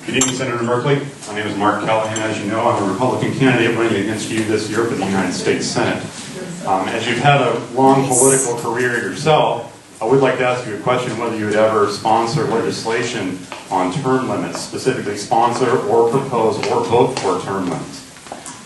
Good evening, Senator Merkley. My name is Mark Callahan. As you know, I'm a Republican candidate running against you this year for the United States Senate. As you've had a long political career yourself, I would like to ask you a question whether you would ever sponsor legislation on term limits, specifically sponsor or propose or vote for term limits.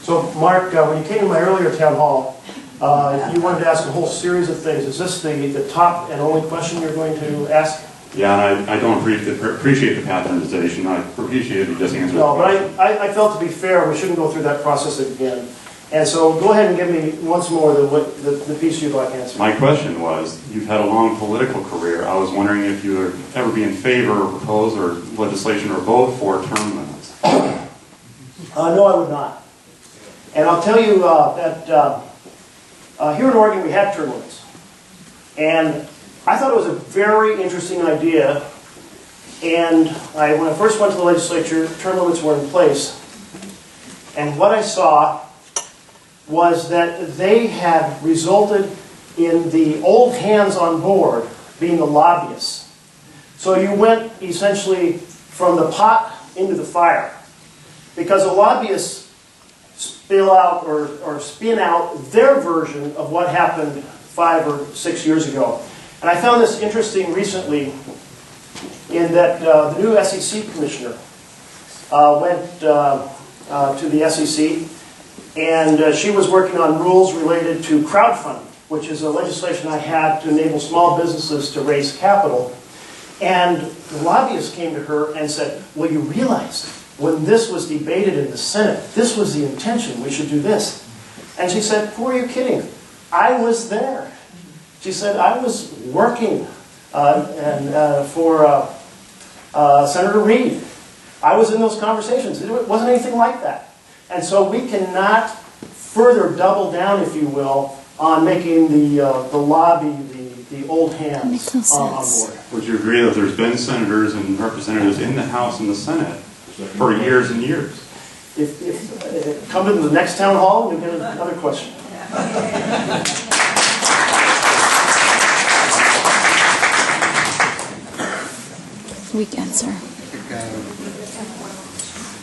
So, Mark, when you came to my earlier town hall, you wanted to ask a whole series of things. Is this the top and only question you're going to ask? Yeah, and I don't appreciate the patronization. I appreciate you just answering. No, but I felt to be fair, we shouldn't go through that process again. And so go ahead and give me once more the piece you'd like answered. My question was, you've had a long political career. I was wondering if you would ever be in favor or propose or legislation or vote for term limits. No, I would not. And I'll tell you that here in Oregon we have term limits. And I thought it was a very interesting idea. And when I first went to the legislature, term limits were in place. And what I saw was that they had resulted in the old hands on board being the lobbyists. So you went essentially from the pot into the fire. Because the lobbyists spill out or spin out their version of what happened 5 or 6 years ago. And I found this interesting recently in that the new SEC commissioner went to the SEC, and she was working on rules related to crowdfunding, which is a legislation I had to enable small businesses to raise capital. And the lobbyists came to her and said, well, you realize when this was debated in the Senate, this was the intention, we should do this. And she said, who are you kidding? I was there. She said, I was working for Senator Reid. I was in those conversations. It wasn't anything like that. And so we cannot further double down, if you will, on making the lobby the old hands on board. Would you agree that there's been senators and representatives in the House and the Senate for years and years? If come to the next town hall and you'll get another question. Weak answer.